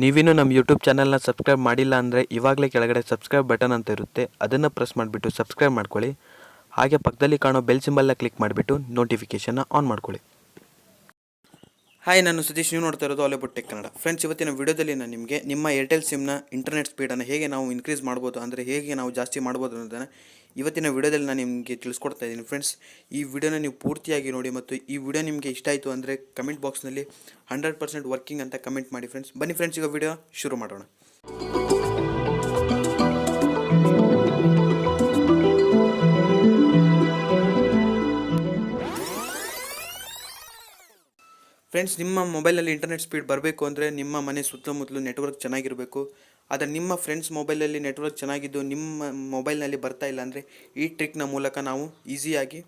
ನೀವಿನ್ನೂ ನಮ್ಮ ಯೂಟ್ಯೂಬ್ ಚಾನಲ್ನ ಸಬ್ಸ್ಕ್ರೈಬ್ ಮಾಡಿಲ್ಲ ಅಂದರೆ ಇವಾಗಲೇ ಕೆಳಗಡೆ ಸಬ್ಸ್ಕ್ರೈಬ್ ಬಟನ್ ಅಂತ ಇರುತ್ತೆ, ಅದನ್ನು ಪ್ರೆಸ್ ಮಾಡಿಬಿಟ್ಟು ಸಬ್ಸ್ಕ್ರೈಬ್ ಮಾಡ್ಕೊಳ್ಳಿ. ಹಾಗೆ ಪಕ್ಕದಲ್ಲಿ ಕಾಣೋ ಬೆಲ್ ಸಿಂಬಲ್ನ ಕ್ಲಿಕ್ ಮಾಡಿಬಿಟ್ಟು ನೋಟಿಫಿಕೇಷನ್ನ ಆನ್ ಮಾಡ್ಕೊಳ್ಳಿ. ಹಾಯ್, ನಾನು ಸತೀಶ್. ನೀವು ನೋಡ್ತಾ ಇರೋದು all about tech Kannada. Friends, ಇವತ್ತಿನ ವಿಡಿಯೋದಲ್ಲಿ ನಾನು ನಿಮಗೆ ನಿಮ್ಮ ಏರ್ಟೆಲ್ ಸಿಮ್ನ ಇಂಟರ್ನೆಟ್ ಸ್ಪೀಡನ್ನು ಹೇಗೆ ನಾವು ಇನ್ಕ್ರೀಸ್ ಮಾಡ್ಬೋದು, ಅಂದರೆ ಹೇಗೆ ನಾವು ಜಾಸ್ತಿ ಮಾಡ್ಬೋದು ಅನ್ನೋದನ್ನು ಇವತ್ತಿನ ವಿಡಿಯೋದಲ್ಲಿ ನಾನು ನಿಮಗೆ ತಿಳಿಸ್ಕೊಡ್ತಾ ಇದ್ದೀನಿ. ಫ್ರೆಂಡ್ಸ್, ಈ ವಿಡಿಯೋನ ನೀವು ಪೂರ್ತಿಯಾಗಿ ನೋಡಿ ಮತ್ತು ಈ ವಿಡಿಯೋ ನಿಮಗೆ ಇಷ್ಟ ಆಯಿತು ಅಂದರೆ ಕಮೆಂಟ್ ಬಾಕ್ಸ್ನಲ್ಲಿ 100% ವರ್ಕಿಂಗ್ ಅಂತ ಕಮೆಂಟ್ ಮಾಡಿ. ಫ್ರೆಂಡ್ಸ್, ಬನ್ನಿ ಫ್ರೆಂಡ್ಸ್, ಈಗ ವಿಡಿಯೋ ಶುರು ಮಾಡೋಣ. ಫ್ರೆಂಡ್ಸ್, ನಿಮ್ಮ ಮೊಬೈಲಲ್ಲಿ ಇಂಟರ್ನೆಟ್ ಸ್ಪೀಡ್ ಬರಬೇಕು ಅಂದರೆ ನಿಮ್ಮ ಮನೆ ಸುತ್ತಮುತ್ತಲು ನೆಟ್ವರ್ಕ್ ಚೆನ್ನಾಗಿರಬೇಕು. ಆದರೆ ನಿಮ್ಮ ಫ್ರೆಂಡ್ಸ್ ಮೊಬೈಲಲ್ಲಿ ನೆಟ್ವರ್ಕ್ ಚೆನ್ನಾಗಿದ್ದು ನಿಮ್ಮ ಮೊಬೈಲ್ನಲ್ಲಿ ಬರ್ತಾ ಇಲ್ಲ ಅಂದರೆ ಈ ಟ್ರಿಕ್ನ ಮೂಲಕ ನಾವು ಈಸಿಯಾಗಿ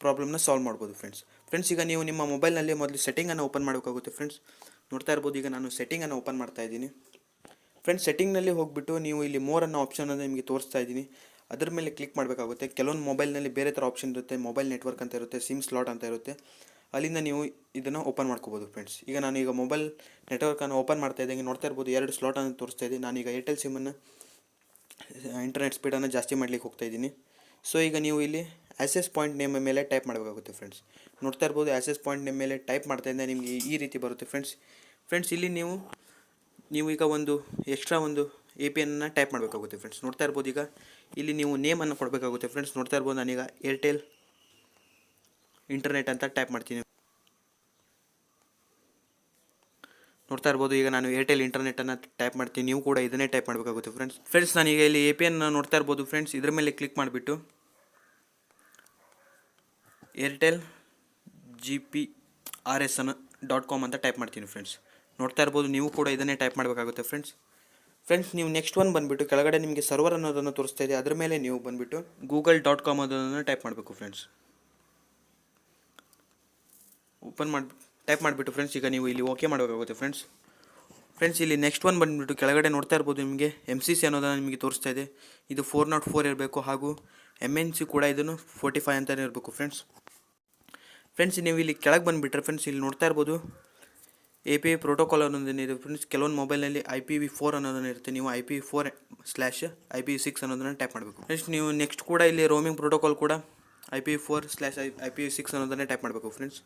ಪ್ರಾಬ್ಲಮ್ನ ಸಾಲ್ವ್ ಮಾಡ್ಬೋದು. ಫ್ರೆಂಡ್ಸ್, ಈಗ ನೀವು ನಿಮ್ಮ ಮೊಬೈಲ್ನಲ್ಲಿ ಮೊದಲು ಸೆಟ್ಟಿಂಗನ್ನು ಓಪನ್ ಮಾಡಬೇಕಾಗುತ್ತೆ. ಫ್ರೆಂಡ್ಸ್, ನೋಡ್ತಾ ಇರ್ಬೋದು, ಈಗ ನಾನು ಸೆಟ್ಟಿಂಗನ್ನು ಓಪನ್ ಮಾಡ್ತಾ ಇದ್ದೀನಿ. ಫ್ರೆಂಡ್ಸ್, ಸೆಟ್ಟಿಂಗ್ನಲ್ಲಿ ಹೋಗಿಬಿಟ್ಟು ನೀವು ಇಲ್ಲಿ ಮೋರ್ ಅನ್ನೋ ಆಪ್ಷನನ್ನು ನಿಮಗೆ ತೋರಿಸ್ತಾ ಇದ್ದೀನಿ, ಅದರ ಮೇಲೆ ಕ್ಲಿಕ್ ಮಾಡಬೇಕಾಗುತ್ತೆ. ಕೆಲವೊಂದು ಮೊಬೈಲ್ನಲ್ಲಿ ಬೇರೆ ಥರ ಆಪ್ಷನ್ ಇರುತ್ತೆ, ಮೊಬೈಲ್ ನೆಟ್ವರ್ಕ್ ಅಂತ ಇರುತ್ತೆ, ಸಿಮ್ ಸ್ಲಾಟ್ ಅಂತ ಇರುತ್ತೆ. ಅಲ್ಲಿಂದ ನೀವು ಇದನ್ನು ಓಪನ್ ಮಾಡ್ಕೋಬೋದು. ಫ್ರೆಂಡ್ಸ್, ಈಗ ನಾನು ಮೊಬೈಲ್ ನೆಟ್ವರ್ಕನ್ನು ಓಪನ್ ಮಾಡ್ತಾ ಇದ್ದಂಗೆ ನೋಡ್ತಾ ಇರ್ಬೋದು, 2 ಸ್ಲಾಟನ್ನು ತೋರಿಸ್ತಾ ಇದ್ದೀನಿ. ನಾನೀಗ ಏರ್ಟೆಲ್ ಸಿಮ್ಮನ್ನು ಇಂಟರ್ನೆಟ್ ಸ್ಪೀಡನ್ನು ಜಾಸ್ತಿ ಮಾಡಲಿಕ್ಕೆ ಹೋಗ್ತಾ ಇದ್ದೀನಿ. ಸೊ ಈಗ ನೀವು ಇಲ್ಲಿ ಆ್ಯಸೆಸ್ ಪಾಯಿಂಟ್ ನೇಮ್ ಮೇಲೆ ಟೈಪ್ ಮಾಡಬೇಕಾಗುತ್ತೆ. ಫ್ರೆಂಡ್ಸ್, ನೋಡ್ತಾ ಇರ್ಬೋದು, ಆ್ಯಸೆಸ್ ಪಾಯಿಂಟ್ ನೇಮ್ ಮೇಲೆ ಟೈಪ್ ಮಾಡ್ತಾ ಇದ್ದರೆ ನಿಮಗೆ ಈ ರೀತಿ ಬರುತ್ತೆ. ಫ್ರೆಂಡ್ಸ್, ಇಲ್ಲಿ ನೀವು ಈಗ ಒಂದು ಎಕ್ಸ್ಟ್ರಾ ಒಂದು APN ಟೈಪ್ ಮಾಡಬೇಕಾಗುತ್ತೆ. ಫ್ರೆಂಡ್ಸ್, ನೋಡ್ತಾ ಇರ್ಬೋದು, ಈಗ ಇಲ್ಲಿ ನೀವು ನೇಮನ್ನು ಕೊಡಬೇಕಾಗುತ್ತೆ. ಫ್ರೆಂಡ್ಸ್, ನೋಡ್ತಾ ಇರ್ಬೋದು, ನಾನೀಗ ಏರ್ಟೆಲ್ ಇಂಟರ್ನೆಟ್ ಅಂತ ಟೈಪ್ ಮಾಡ್ತೀನಿ. ನೋಡ್ತಾ ಇರ್ಬೋದು, ಈಗ ನಾನು ಏರ್ಟೆಲ್ ಇಂಟರ್ನೆಟನ್ನು ಟೈಪ್ ಮಾಡ್ತೀನಿ. ನೀವು ಕೂಡ ಇದನ್ನೇ ಟೈಪ್ ಮಾಡಬೇಕಾಗುತ್ತೆ. ಫ್ರೆಂಡ್ಸ್, ನಾನೀಗ ಇಲ್ಲಿ APN ನೋಡ್ತಾ ಇರ್ಬೋದು. ಫ್ರೆಂಡ್ಸ್, ಇದರ ಮೇಲೆ ಕ್ಲಿಕ್ ಮಾಡಿಬಿಟ್ಟು ಏರ್ಟೆಲ್ GPRS.com ಅಂತ ಟೈಪ್ ಮಾಡ್ತೀನಿ. ಫ್ರೆಂಡ್ಸ್, ನೋಡ್ತಾ ಇರ್ಬೋದು, ನೀವು ಕೂಡ ಇದನ್ನೇ ಟೈಪ್ ಮಾಡಬೇಕಾಗುತ್ತೆ. ಫ್ರೆಂಡ್ಸ್, ನೀವು ನೆಕ್ಸ್ಟ್ ಒನ್ ಬಂದುಬಿಟ್ಟು ಕೆಳಗಡೆ ನಿಮಗೆ ಸರ್ವರ್ ಅನ್ನೋದನ್ನು ತೋರಿಸ್ತಾ ಇದೆ, ಅದರ ಮೇಲೆ ನೀವು ಬಂದುಬಿಟ್ಟು google.com ಅದನ್ನು ಟೈಪ್ ಮಾಡಬೇಕು. ಫ್ರೆಂಡ್ಸ್, ಟೈಪ್ ಮಾಡಿಬಿಟ್ಟು ಫ್ರೆಂಡ್ಸ್, ಈಗ ನೀವು ಇಲ್ಲಿ ಓಕೆ ಮಾಡಬೇಕಾಗುತ್ತೆ. ಫ್ರೆಂಡ್ಸ್, ಇಲ್ಲಿ ನೆಕ್ಸ್ಟ್ ಒನ್ ಬಂದುಬಿಟ್ಟು ಕೆಳಗಡೆ ನೋಡ್ತಾ ಇರ್ಬೋದು, ನಿಮಗೆ MCC ಅನ್ನೋದನ್ನು ನಿಮಗೆ ತೋರಿಸ್ತಾ ಇದೆ. ಇದು 404 ಇರಬೇಕು, ಹಾಗೂ MNC ಕೂಡ ಇದನ್ನು 45 ಅಂತಲೇ ಇರಬೇಕು. ಫ್ರೆಂಡ್ಸ್, ನೀವು ಇಲ್ಲಿ ಕೆಳಗೆ ಬಂದುಬಿಟ್ರೆ ಫ್ರೆಂಡ್ಸ್, ಇಲ್ಲಿ ನೋಡ್ತಾ ಇರ್ಬೋದು, API ಪ್ರೋಟೋಕಾಲ್ ಅನ್ನೋದನ್ನು ಇದೆ. ಫ್ರೆಂಡ್ಸ್, ಕೆಲವೊಂದು ಮೊಬೈಲ್ನಲ್ಲಿ IPv4 ಅನ್ನೋದನ್ನು ಇರುತ್ತೆ. ನೀವು IPv4/IPv6 ಅನ್ನೋದನ್ನು ಟೈಪ್ ಮಾಡಬೇಕು. ಫ್ರೆಂಡ್ಸ್, ನೀವು ನೆಕ್ಸ್ಟ್ ಕೂಡ ಇಲ್ಲಿ ರೋಮಿಂಗ್ ಪ್ರೋಟೋಕಾಲ್ ಕೂಡ IPv4/IPv6 ಅನ್ನೋದನ್ನೇ ಟೈಪ್ ಮಾಡಬೇಕು. ಫ್ರೆಂಡ್ಸ್,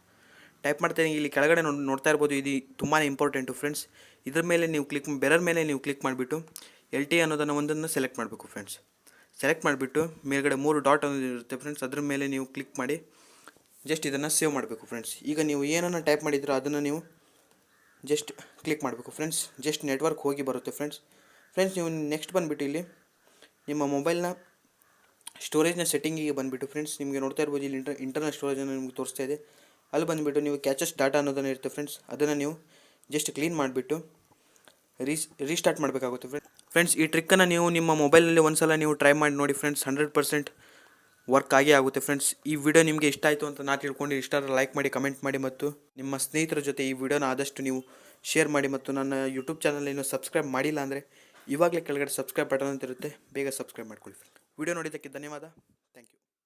ಟೈಪ್ ಮಾಡ್ತೇನೆ. ಇಲ್ಲಿ ಕೆಳಗಡೆ ನೋಡ್ತಾ ಇರ್ಬೋದು, ಇದು ತುಂಬಾ ಇಂಪಾರ್ಟೆಂಟು. ಫ್ರೆಂಡ್ಸ್, ಇದ್ರ ಮೇಲೆ ನೀವು ಬೆರರ್ ಮೇಲೆ ನೀವು ಕ್ಲಿಕ್ ಮಾಡಿಬಿಟ್ಟು LTE ಅನ್ನೋದನ್ನು ಒಂದನ್ನು ಸೆಲೆಕ್ಟ್ ಮಾಡಬೇಕು. ಫ್ರೆಂಡ್ಸ್, ಸೆಲೆಕ್ಟ್ ಮಾಡಿಬಿಟ್ಟು ಮೇಲ್ಗಡೆ 3 ಡಾಟ್ ಅನ್ನೋದು ಇರುತ್ತೆ. ಫ್ರೆಂಡ್ಸ್, ಅದ್ರ ಮೇಲೆ ನೀವು ಕ್ಲಿಕ್ ಮಾಡಿ ಜಸ್ಟ್ ಇದನ್ನು ಸೇವ್ ಮಾಡಬೇಕು. ಫ್ರೆಂಡ್ಸ್, ಈಗ ನೀವು ಏನನ್ನು ಟೈಪ್ ಮಾಡಿದ್ರೋ ಅದನ್ನು ನೀವು ಜಸ್ಟ್ ಕ್ಲಿಕ್ ಮಾಡಬೇಕು. ಫ್ರೆಂಡ್ಸ್, ಜಸ್ಟ್ ನೆಟ್ವರ್ಕ್ ಹೋಗಿ ಬರುತ್ತೆ. ಫ್ರೆಂಡ್ಸ್, ನೀವು ನೆಕ್ಸ್ಟ್ ಬಂದುಬಿಟ್ಟು ಇಲ್ಲಿ ನಿಮ್ಮ ಮೊಬೈಲ್ನ ಸ್ಟೋರೇಜ್ನ ಸೆಟ್ಟಿಂಗಿಗೆ ಬಂದುಬಿಟ್ಟು ಫ್ರೆಂಡ್ಸ್, ನಿಮಗೆ ನೋಡ್ತಾ ಇರ್ಬೋದು, ಇಲ್ಲಿ ಇಂಟರ್ನಲ್ ಸ್ಟೋರೇಜನ್ನು ನಿಮಗೆ ತೋರಿಸ್ತಾ ಇದೆ. ಅಲ್ಲಿ ಬಂದುಬಿಟ್ಟು ನೀವು ಕ್ಯಾಚಸ್ ಡಾಟಾ ಅನ್ನೋದನ್ನು ಇರುತ್ತೆ. ಫ್ರೆಂಡ್ಸ್, ಅದನ್ನು ನೀವು ಜಸ್ಟ್ ಕ್ಲೀನ್ ಮಾಡಿಬಿಟ್ಟು ರೀಸ್ಟಾರ್ಟ್ ಮಾಡಬೇಕಾಗುತ್ತೆ. ಫ್ರೆಂಡ್ಸ್, ಈ ಟ್ರಿಕ್ಕನ್ನು ನೀವು ನಿಮ್ಮ ಮೊಬೈಲಲ್ಲಿ ಒಂದ್ಸಲ ನೀವು ಟ್ರೈ ಮಾಡಿ ನೋಡಿ. ಫ್ರೆಂಡ್ಸ್, 100% ವರ್ಕ್ ಆಗೇ ಆಗುತ್ತೆ. ಫ್ರೆಂಡ್ಸ್, ಈ ವಿಡಿಯೋ ನಿಮಗೆ ಇಷ್ಟ ಆಯಿತು ಅಂತ ನಾನು ತಿಳ್ಕೊಂಡು ಇಷ್ಟ ಲೈಕ್ ಮಾಡಿ, ಕಮೆಂಟ್ ಮಾಡಿ ಮತ್ತು ನಿಮ್ಮ ಸ್ನೇಹಿತರ ಜೊತೆ ಈ ವಿಡಿಯೋನ ಆದಷ್ಟು ನೀವು ಶೇರ್ ಮಾಡಿ. ಮತ್ತು ನನ್ನ ಯೂಟ್ಯೂಬ್ ಚಾನಲ್ ಇನ್ನೂ ಸಬ್ಸ್ಕ್ರೈಬ್ ಮಾಡಿಲ್ಲ ಅಂದರೆ ಇವಾಗಲೇ ಕೆಳಗಡೆ ಸಬ್ಸ್ಕ್ರೈಬ್ ಬಟನ್ ಅಂತ ಇರುತ್ತೆ, ಬೇಗ ಸಬ್ಸ್ಕ್ರೈಬ್ ಮಾಡ್ಕೊಳ್ಳಿ. ವಿಡಿಯೋ ನೋಡಿದ್ದಕ್ಕೆ ಧನ್ಯವಾದ.